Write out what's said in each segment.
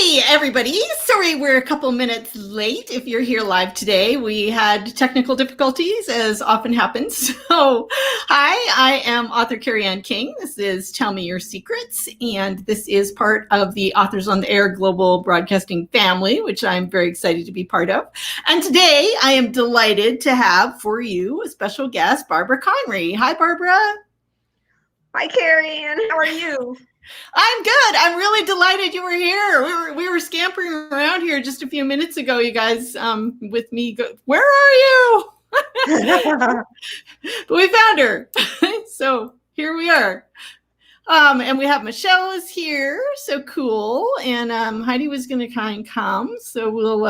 Hey, everybody. Sorry we're a couple minutes late. If you're here live today, we had technical difficulties, as often happens. So, hi, I am author Carrie Ann King. This is Tell Me Your Secrets, and this is part of the Authors on the Air Global Broadcasting family, which I'm very excited to be part of. And today, I am delighted to have for you a special guest, Barbara Conrey. Hi, Barbara. Hi, Carrie Ann. How are you? I'm good. I'm really delighted you were here. We were scampering around here just a few minutes ago, you guys, with me. Where are you? But we found her. So here we are. And we have Michelle is here. So cool. And Heidi was going to kind of come. So we'll,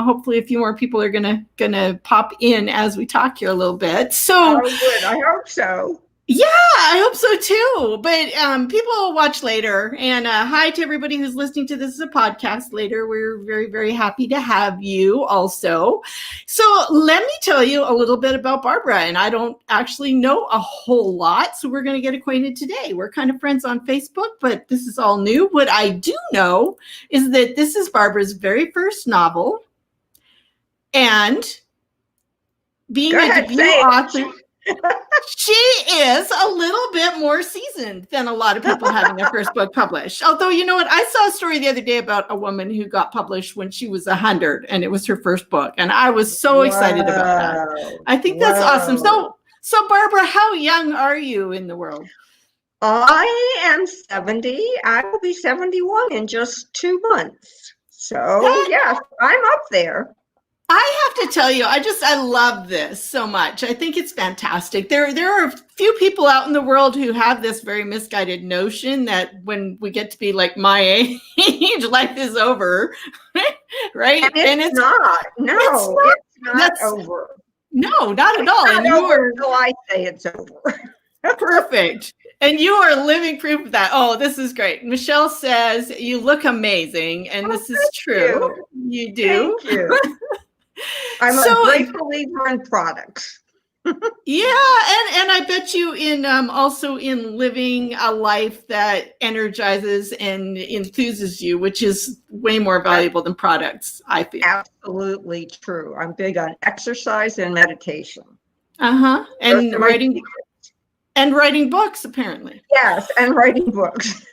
hopefully a few more people are gonna pop in as we talk here a little bit. So good. I hope so. Yeah, I hope so too. But people will watch later. And hi to everybody who's listening to this as a podcast later. We're very, very happy to have you also. So let me tell you a little bit about Barbara. And I don't actually know a whole lot. So we're going to get acquainted today. We're kind of friends on Facebook, but this is all new. What I do know is that this is Barbara's very first novel. And being a debut author... She is a little bit more seasoned than a lot of people having their first book published. Although, you know what? I saw a story the other day about a woman who got published when she was 100 and it was her first book. And I was so excited about that. I think that's awesome. So Barbara, how young are you in the world? I am 70. I will be 71 in just 2 months. So, yes, I'm up there. I have to tell you, I love this so much. I think it's fantastic. There are a few people out in the world who have this very misguided notion that when we get to be like my age, life is over, right? And it's not. No, it's not over. No, not at all. It's not over until I say it's over. Perfect. And you are living proof of that. Oh, this is great. Michelle says, you look amazing. And this is true. You do. Thank you. I'm a great believer in products. Yeah, and I bet you in also in living a life that energizes and enthuses you, which is way more valuable than products, I feel. Absolutely true. I'm big on exercise and meditation. And writing books, apparently. Yes, and writing books.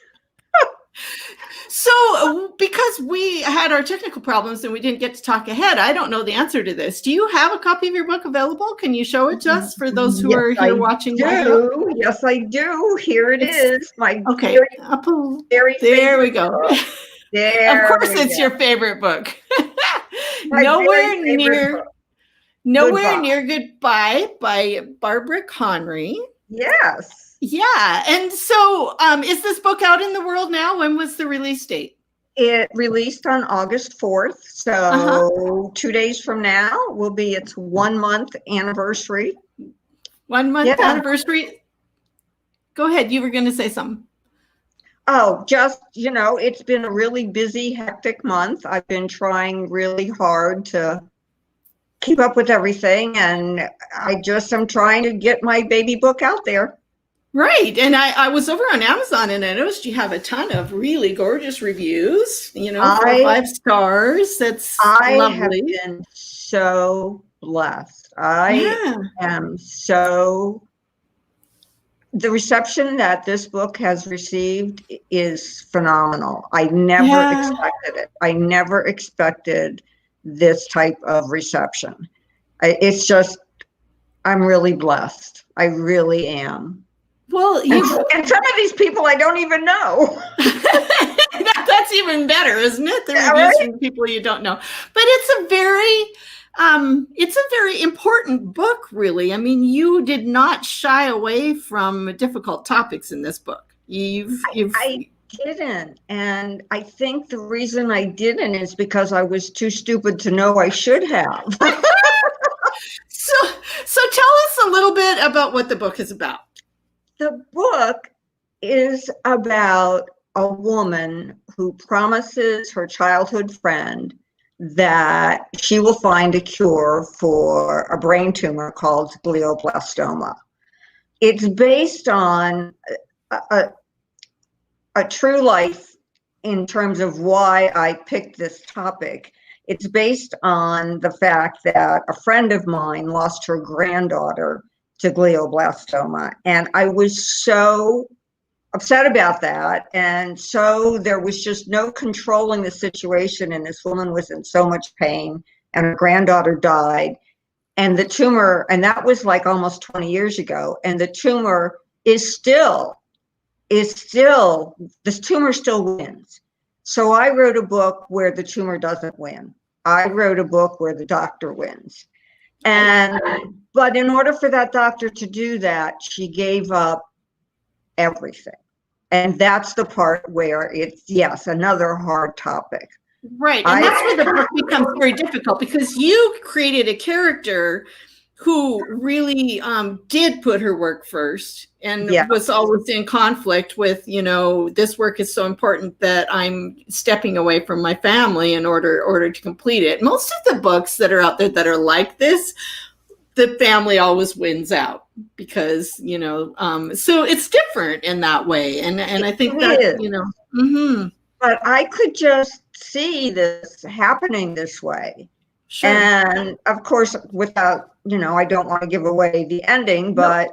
So because we had our technical problems and we didn't get to talk ahead, I don't know the answer to this. Do you have a copy of your book available? Can you show it to us for those who are here watching? Yes, I do. Here it is. My there we go. Of course, it's your favorite book. Nowhere Near Goodbye by Barbara Conrey. Yes. Yeah. And so is this book out in the world now? When was the release date? It released on August 4th. So 2 days from now will be its 1 month anniversary. 1 month anniversary. Go ahead. You were going to say something. Oh, just, it's been a really busy, hectic month. I've been trying really hard to keep up with everything. And I just am trying to get my baby book out there. Right. And I was over on Amazon and I noticed you have a ton of really gorgeous reviews, 4 or 5 stars. That's lovely. I have been so blessed. I am the reception that this book has received is phenomenal. I never expected it. I never expected this type of reception. It's just, I'm really blessed. I really am. Well, and some of these people I don't even know. That's even better, isn't it? The reviews from people you don't know. But it's a very important book, really. I mean, you did not shy away from difficult topics in this book. I didn't, and I think the reason I didn't is because I was too stupid to know I should have. So tell us a little bit about what the book is about. The book is about a woman who promises her childhood friend that she will find a cure for a brain tumor called glioblastoma. It's based on a true life in terms of why I picked this topic, it's based on the fact that a friend of mine lost her granddaughter to glioblastoma. And I was so upset about that. And so there was just no controlling the situation. And this woman was in so much pain, and her granddaughter died. And the tumor, and that was like almost 20 years ago. And the tumor this tumor still wins. So I wrote a book where the tumor doesn't win. I wrote a book where the doctor wins. But in order for that doctor to do that, she gave up everything. And that's the part where it's, yes, another hard topic. Right. And that's where the book becomes very difficult, because you created a character who really did put her work first and was always in conflict with, this work is so important that I'm stepping away from my family in order to complete it. Most of the books that are out there that are like this, the family always wins out because, so it's different in that way. And I think that, But I could just see this happening this way. Sure. And of course, without, I don't want to give away the ending, but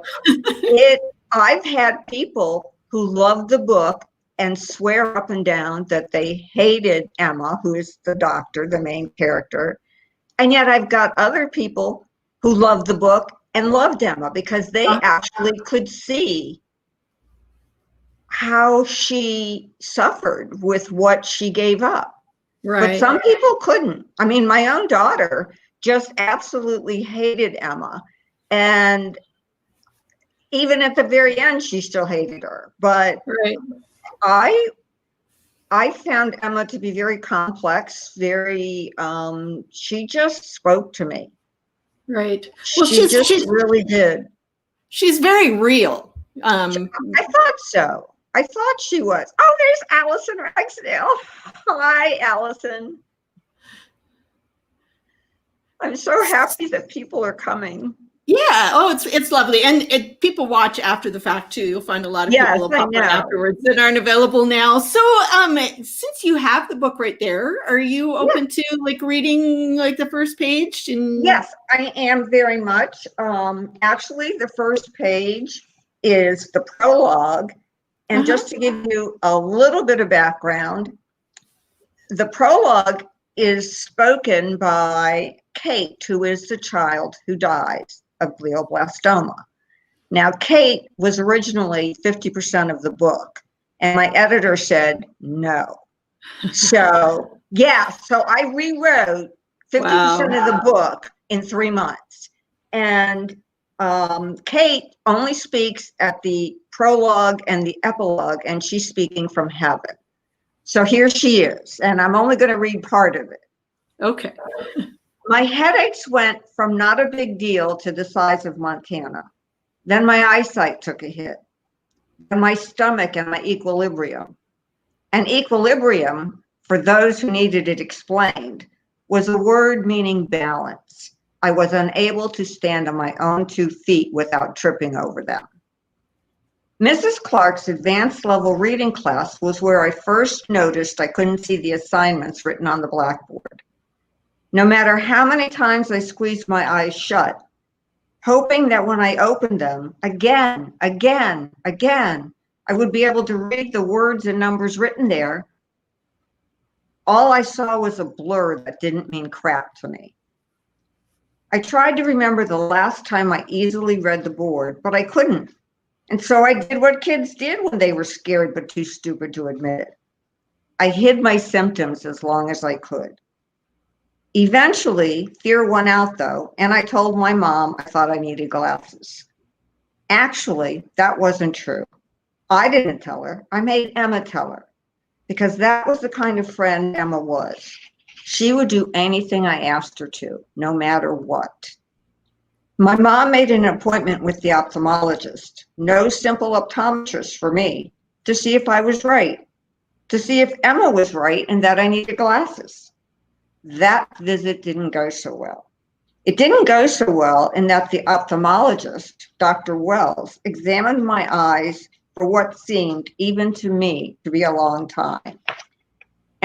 I've had people who love the book and swear up and down that they hated Emma, who is the doctor, the main character. And yet I've got other people who loved the book and loved Emma because they actually could see how she suffered with what she gave up. Right. But some people couldn't. I mean, my own daughter just absolutely hated Emma. And even at the very end, she still hated her. But I found Emma to be very complex, very, she just spoke to me. Right. Well, she really did. She's very real. I thought so. I thought she was. Oh, there's Allison Ragsdale. Hi, Allison. I'm so happy that people are coming. Yeah. Oh, it's lovely. And people watch after the fact too. You'll find a lot of people will pop on afterwards that aren't available now. So since you have the book right there, are you open to reading the first page? Yes, I am very much. Actually, the first page is the prologue. And just to give you a little bit of background, the prologue is spoken by Kate, who is the child who dies of glioblastoma. Now, Kate was originally 50% of the book, and my editor said no. So, so I rewrote 50% of the book in 3 months. And Kate only speaks at the prologue and the epilogue, and she's speaking from heaven. So here she is, and I'm only going to read part of it. Okay. My headaches went from not a big deal to the size of Montana. Then my eyesight took a hit. Then my stomach and my equilibrium. And equilibrium, for those who needed it explained, was a word meaning balance. I was unable to stand on my own 2 feet without tripping over them. Mrs. Clark's advanced level reading class was where I first noticed I couldn't see the assignments written on the blackboard. No matter how many times I squeezed my eyes shut, hoping that when I opened them again, I would be able to read the words and numbers written there, all I saw was a blur that didn't mean crap to me. I tried to remember the last time I easily read the board, but I couldn't. And so I did what kids did when they were scared but too stupid to admit it. I hid my symptoms as long as I could. Eventually, fear won out though, and I told my mom I thought I needed glasses. Actually, that wasn't true. I didn't tell her. I made Emma tell her, because that was the kind of friend Emma was. She would do anything I asked her to, no matter what. My mom made an appointment with the ophthalmologist, no simple optometrist for me, to see if I was right, to see if Emma was right and that I needed glasses. That visit didn't go so well. It didn't go so well in that the ophthalmologist, Dr. Wells, examined my eyes for what seemed, even to me, to be a long time.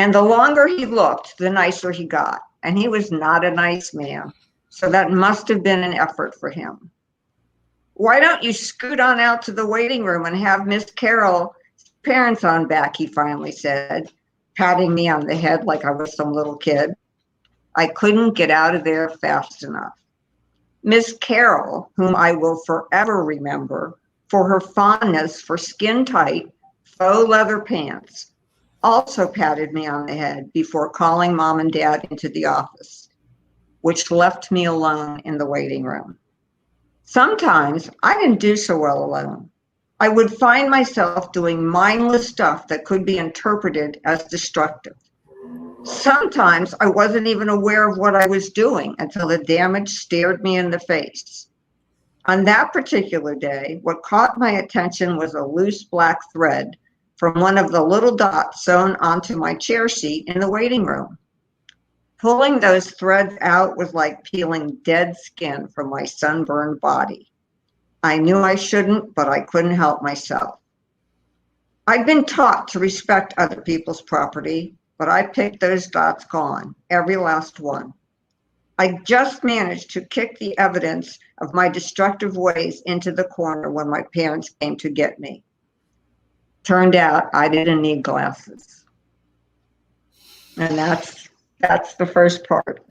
And the longer he looked, the nicer he got. And he was not a nice man. So that must have been an effort for him. Why don't you scoot on out to the waiting room and have Miss Carol's parents on back, he finally said, patting me on the head like I was some little kid. I couldn't get out of there fast enough. Miss Carol, whom I will forever remember for her fondness for skin-tight faux leather pants, also patted me on the head before calling Mom and Dad into the office, which left me alone in the waiting room. Sometimes I didn't do so well alone. I would find myself doing mindless stuff that could be interpreted as destructive. Sometimes I wasn't even aware of what I was doing until the damage stared me in the face. On that particular day, what caught my attention was a loose black thread from one of the little dots sewn onto my chair seat in the waiting room. Pulling those threads out was like peeling dead skin from my sunburned body. I knew I shouldn't, but I couldn't help myself. I'd been taught to respect other people's property, but I picked those dots gone, every last one. I just managed to kick the evidence of my destructive ways into the corner when my parents came to get me. Turned out I didn't need glasses. And that's the first part.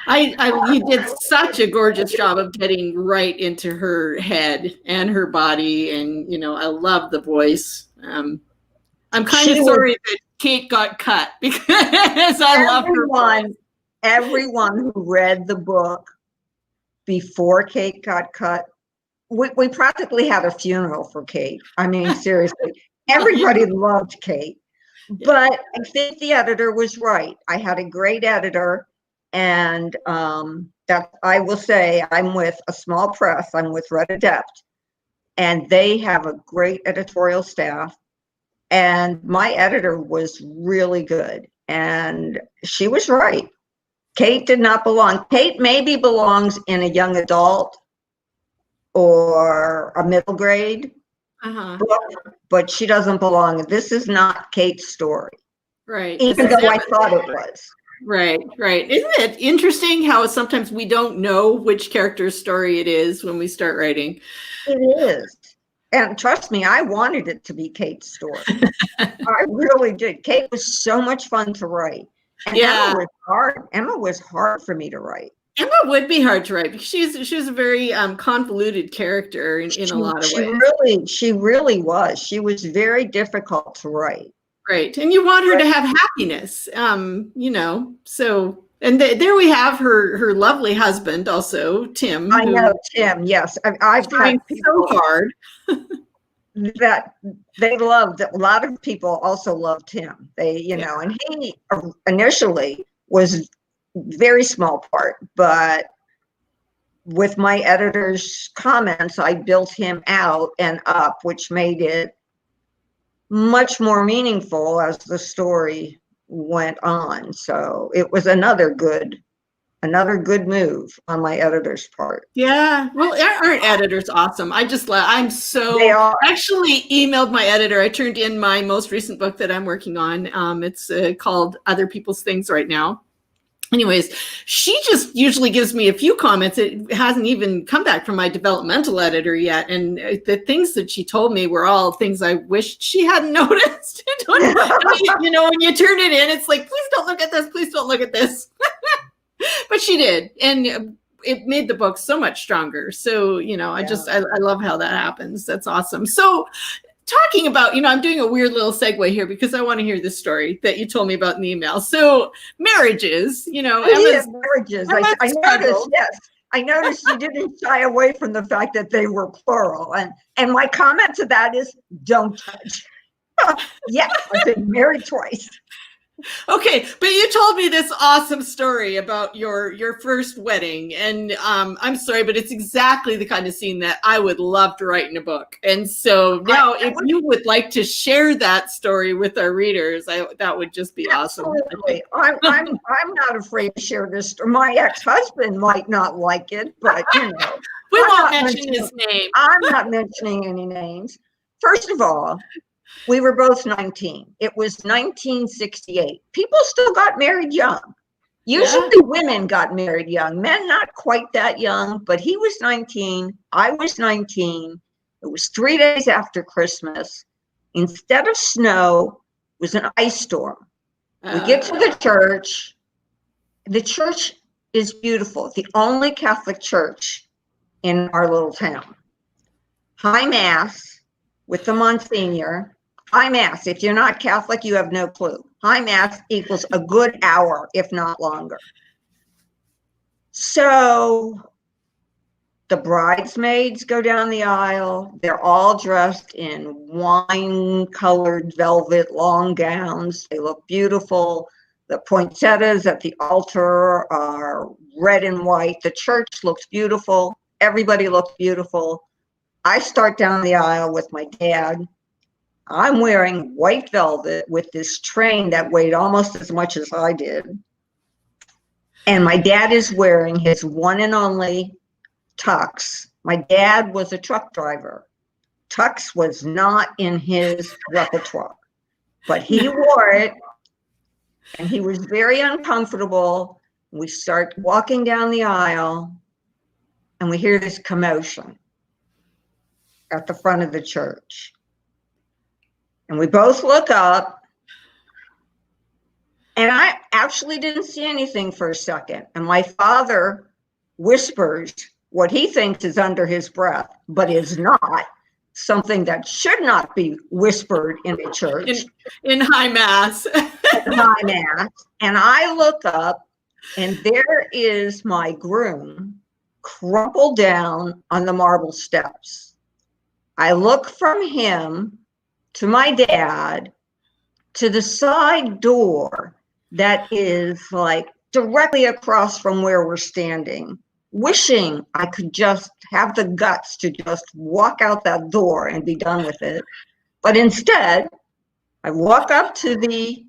You did such a gorgeous job of getting right into her head and her body, and I love the voice. I'm kind of sorry that Kate got cut because I love her. Everyone who read the book before Kate got cut, we practically had a funeral for Kate. I mean, seriously, everybody loved Kate. But I think the editor was right. I had a great editor, and that I will say I'm with a small press. I'm with Red Adept, and they have a great editorial staff. And my editor was really good, and she was right. Kate did not belong. Kate maybe belongs in a young adult or a middle grade book, but she doesn't belong. This is not Kate's story. Right. Even though I thought it was. Right. Isn't it interesting how sometimes we don't know which character's story it is when we start writing? It is. And trust me, I wanted it to be Kate's story. I really did. Kate was so much fun to write. And Emma was hard. Emma was hard for me to write. Emma would be hard to write because she's a very convoluted character in a lot of ways. She really was. She was very difficult to write. Right. And you want her to have happiness, so, and there we have her lovely husband also, Tim. I know, Tim, yes. I've trying so hard. that they loved, a lot of people also loved him. They, and he initially was very small part, but with my editor's comments, I built him out and up, which made it much more meaningful as the story went on. So it was another good move on my editor's part. Yeah. Well, aren't editors awesome? I actually emailed my editor. I turned in my most recent book that I'm working on. It's called Other People's Things right now. Anyways, she just usually gives me a few comments. It hasn't even come back from my developmental editor yet. And the things that she told me were all things I wished she hadn't noticed. When you turn it in, it's like, please don't look at this. Please don't look at this. But she did. And it made the book so much stronger. So, I love how that happens. That's awesome. So talking about, I'm doing a weird little segue here because I want to hear this story that you told me about in the email. So marriages, marriages. I noticed, yes. I noticed you didn't shy away from the fact that they were plural. And my comment to that is, don't judge. Yes, I've been married twice. Okay, but you told me this awesome story about your first wedding, and I'm sorry, but it's exactly the kind of scene that I would love to write in a book. And so now, if you would like to share that story with our readers, that would just be absolutely awesome. I'm not afraid to share this story. My ex-husband might not like it, but we won't mention his name. I'm not mentioning any names. First of all, We were both 19. It was 1968. People still got married young. Usually women got married young, men not quite that young, but he was 19, I was 19. It was 3 days after Christmas. Instead of snow, it was an ice storm. We get to the church. The church is beautiful, the only Catholic church in our little town. High Mass with the Monsignor. High Mass, if you're not Catholic, you have no clue. High Mass equals a good hour, if not longer. So the bridesmaids go down the aisle. They're all dressed in wine-colored velvet long gowns. They look beautiful. The poinsettias at the altar are red and white. The church looks beautiful. Everybody looks beautiful. I start down the aisle with my dad. I'm wearing white velvet with this train that weighed almost as much as I did. And my dad is wearing his one and only tux. My dad was a truck driver. Tux was not in his repertoire, but he wore it, and he was very uncomfortable. We start walking down the aisle, and we hear this commotion at the front of the church. And we both look up, and I actually didn't see anything for a second. And my father whispers what he thinks is under his breath, but is not, something that should not be whispered in a church. In High Mass. In High Mass. And I look up, and there is my groom crumpled down on the marble steps. I look from him to my dad, to the side door that is like directly across from where we're standing, wishing I could just have the guts to just walk out that door and be done with it. But instead, I walk up to the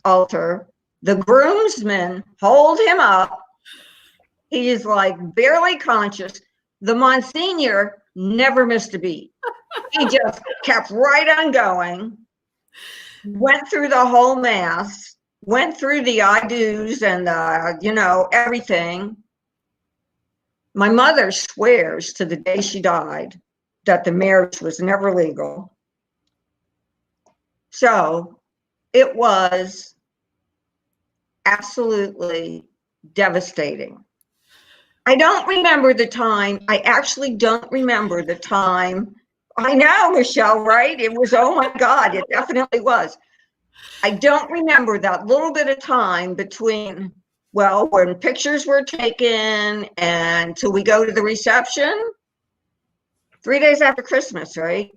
altar. The groomsmen hold him up. He is like barely conscious. The Monsignor never missed a beat. He just kept right on going, went through the whole Mass, went through the I do's and everything. My mother swears to the day she died that the marriage was never legal. So it was absolutely devastating. I don't remember the time. I actually don't remember the time. I know, Michelle, right? It was, oh my God, it definitely was. I don't remember that little bit of time between, well, when pictures were taken and till we go to the reception. 3 days after Christmas, right?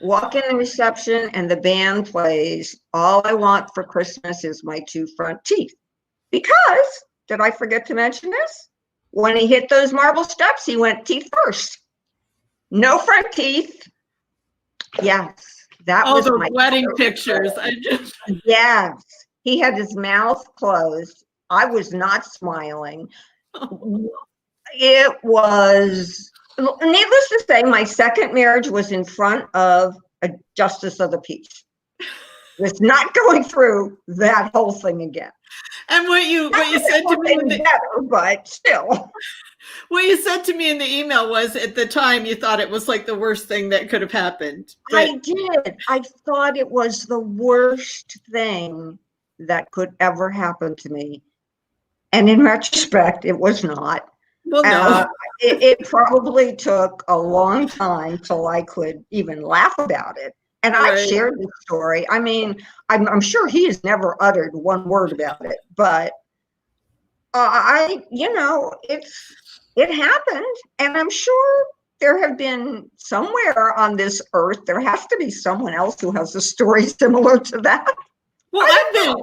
Walk in the reception and the band plays All I Want for Christmas Is My Two Front Teeth. Because, did I forget to mention this? When he hit those marble steps, he went teeth first. No front teeth. Yes, that was the my wedding pictures. Yes, he had his mouth closed. I was not smiling. It was, needless to say, my second marriage was in front of a justice of the peace. Was not going through that whole thing again. And what you said to me but still. What you said to me in the email was, at the time, you thought it was like the worst thing that could have happened. But I did. I thought it was the worst thing that could ever happen to me. And in retrospect, it was not. Well, no. It probably took a long time till I could even laugh about it. And Right. I've shared this story. I mean, I'm sure he has never uttered one word about it, but it happened. And I'm sure there have been somewhere on this earth, there has to be someone else who has a story similar to that. Well, I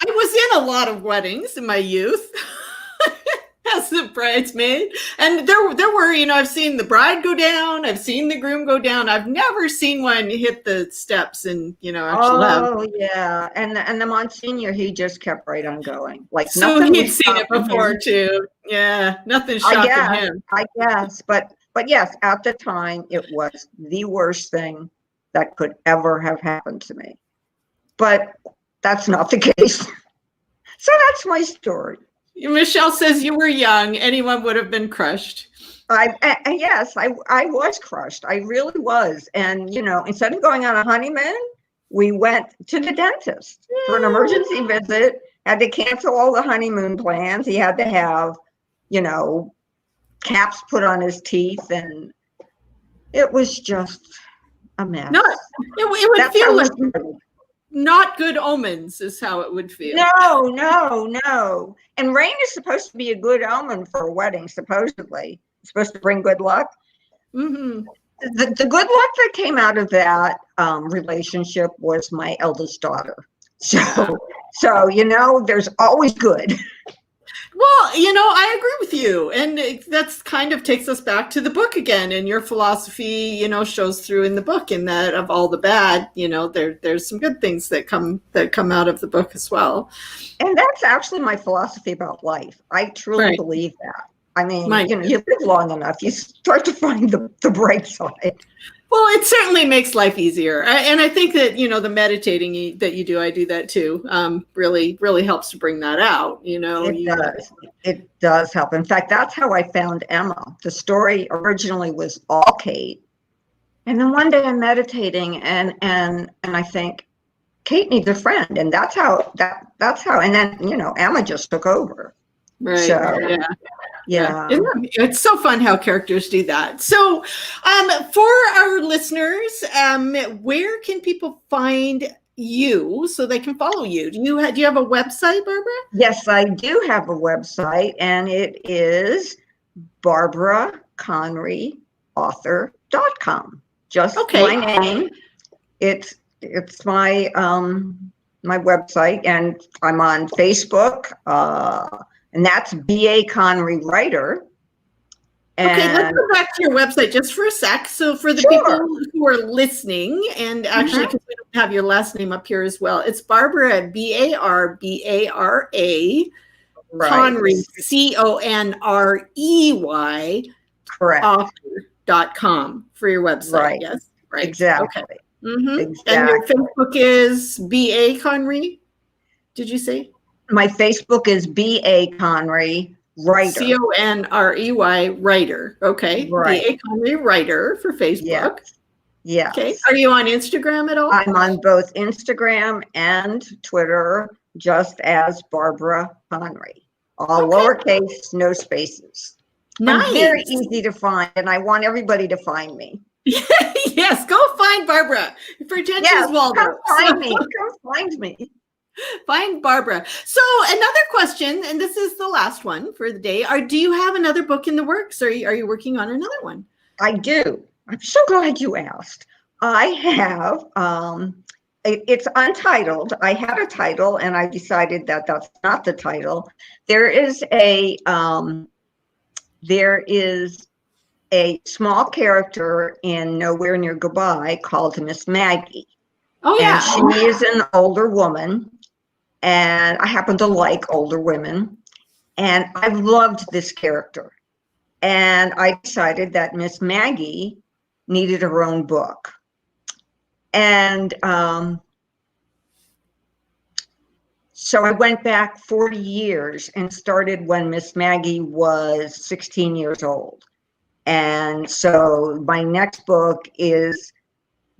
was in a lot of weddings in my youth as a bridesmaid. And there were, I've seen the bride go down. I've seen the groom go down. I've never seen one hit the steps and, actually have. Oh, yeah. And the Monsignor, he just kept right on going. Like, So nothing he'd was seen it stopping before him. too. Yeah, nothing shocking him. I guess. But yes, at the time, it was the worst thing that could ever have happened to me. But that's not the case. So that's my story. Michelle says you were young. Anyone would have been crushed. Yes, I was crushed. I really was. And, instead of going on a honeymoon, we went to the dentist for an emergency visit, had to cancel all the honeymoon plans. He had to have, caps put on his teeth, and it was just a mess. It would feel like not good omens is how it would feel. No. And rain is supposed to be a good omen for a wedding, supposedly. It's supposed to bring good luck. Mm-hmm. The good luck that came out of that relationship was my eldest daughter. So there's always good. Well, I agree with you. And that's kind of takes us back to the book again. And your philosophy, shows through in the book, in that of all the bad, there's some good things that come out of the book as well. And that's actually my philosophy about life. I truly believe that. I mean, you live long enough, you start to find the bright side. Well, it certainly makes life easier. And I think that, the meditating that you do, I do that too, really, really helps to bring that out. It does help. In fact, that's how I found Emma. The story originally was all Kate. And then one day I'm meditating and I think, Kate needs a friend. And that's how, and then, Emma just took over. Right. So, yeah. It's so fun how characters do that. So for our listeners, where can people find you so they can follow you? Do you have a website, Barbara? Yes, I do have a website, and it is barbaraconreyauthor.com. Just my name. It's my my website, and I'm on Facebook. And that's B.A. Conrey Writer. Okay, let's go back to your website just for a sec. So for the people who are listening, and actually, because we don't have your last name up here as well, it's Barbara, B-A-R-B-A-R-A, Conrey, C-O-N-R-E-Y, correct, author.com for your website. Right. Yes, right. Exactly. Okay. Mm-hmm. Exactly. And your Facebook is B.A. Conrey, did you say? My Facebook is B.A. Conrey Writer. C-O-N-R-E-Y Writer. Okay. Right. B.A. Conrey Writer for Facebook. Yeah. Okay. Are you on Instagram at all? I'm on both Instagram and Twitter, just as Barbara Conrey. All lowercase, no spaces. Nice. I'm very easy to find, and I want everybody to find me. Yes, go find Barbara. Pretend she's Waldo. Come find me. Come find me. Find Barbara. So another question, and this is the last one for the day. Do you have another book in the works? Or are you working on another one? I do. I'm so glad you asked. I have, it's untitled. I had a title and I decided that that's not the title. There is a small character in Nowhere Near Goodbye called Miss Maggie. Oh, yeah. And she is an older woman. And I happen to like older women, and I've loved this character. And I decided that Miss Maggie needed her own book. And so I went back 40 years and started when Miss Maggie was 16 years old. And so my next book is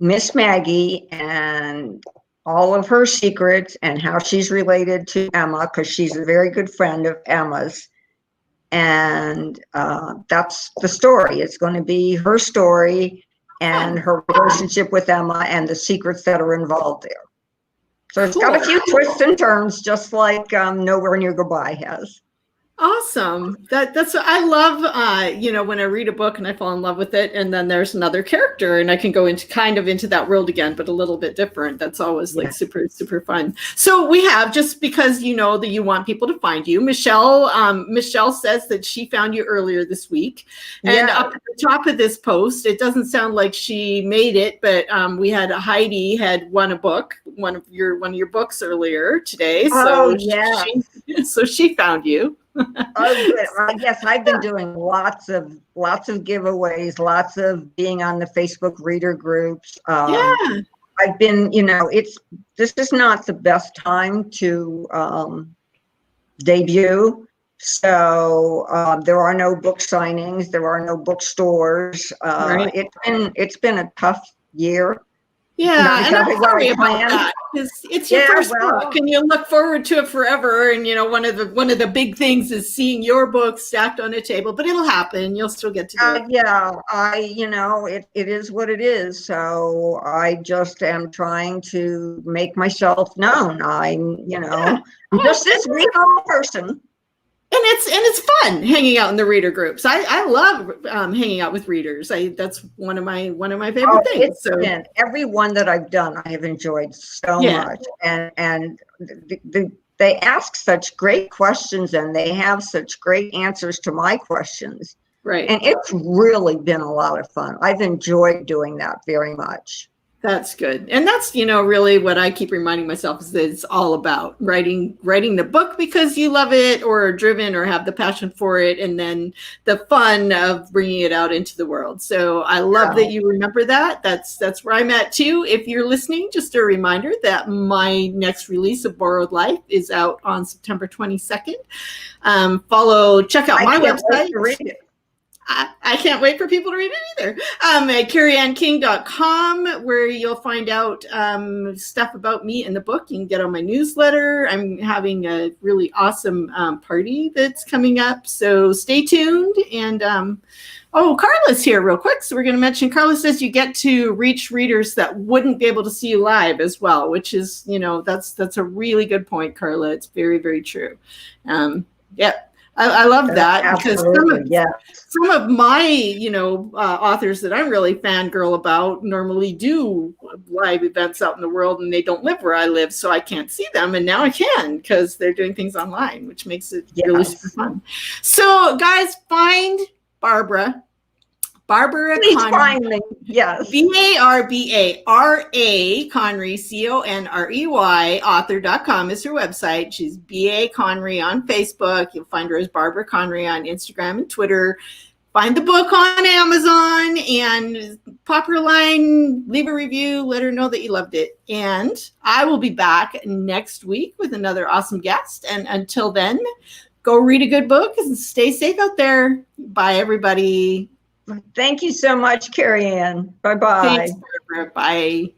Miss Maggie and all of her secrets and how she's related to Emma, because she's a very good friend of Emma's. And that's the story. It's going to be her story and her relationship with Emma and the secrets that are involved there. So it's got a few twists and turns, just like Nowhere Near Goodbye has. Awesome. That's I love when I read a book and I fall in love with it, and then there's another character and I can go into that world again, but a little bit different. That's always like super, super fun. So we have, just because that you want people to find you, Michelle says that she found you earlier this week. And up at the top of this post, it doesn't sound like she made it, but we had Heidi had won a book, one of your books earlier today. So so she found you. Oh, good. I guess I've been doing lots of giveaways, lots of being on the Facebook reader groups. Yeah. I've been, this is not the best time to debut. So there are no book signings, there are no bookstores. Right. It's been a tough year. Yeah, Not and I'm exactly what sorry I about planned. that because it's your first book, and you look forward to it forever. And one of the big things is seeing your book stacked on a table. But it'll happen. You'll still get to do it. Yeah, it is what it is. So I just am trying to make myself known. I'm just this weak old person. And it's fun hanging out in the reader groups. I love hanging out with readers. That's one of my favorite things. So every one that I've done, I have enjoyed so much, and they ask such great questions, and they have such great answers to my questions. Right. And it's really been a lot of fun. I've enjoyed doing that very much. That's good. And that's, really what I keep reminding myself is that it's all about writing the book because you love it or are driven or have the passion for it. And then the fun of bringing it out into the world. So I love that you remember that. That's where I'm at too. If you're listening, just a reminder that my next release of Borrowed Life is out on September 22nd. Check out my website. To read it. I can't wait for people to read it either. At carrieannking.com, where you'll find out stuff about me and the book. You can get on my newsletter. I'm having a really awesome party that's coming up. So stay tuned. And Carla's here real quick. So we're going to mention, Carla says you get to reach readers that wouldn't be able to see you live as well, which is, that's a really good point, Carla. It's very, very true. I love that because some of my, authors that I'm really fangirl about normally do live events out in the world and they don't live where I live, so I can't see them. And now I can because they're doing things online, which makes it really super fun. So guys, find Barbara Please Conrey. Find me. Yes. BARBARA Conrey, CONREY, author.com is her website. She's BA Conrey on Facebook. You'll find her as Barbara Conrey on Instagram and Twitter. Find the book on Amazon and pop her a line, leave a review, let her know that you loved it. And I will be back next week with another awesome guest. And until then, go read a good book and stay safe out there. Bye, everybody. Thank you so much, Carrie Ann. Bye-bye. Thanks, Barbara. Bye.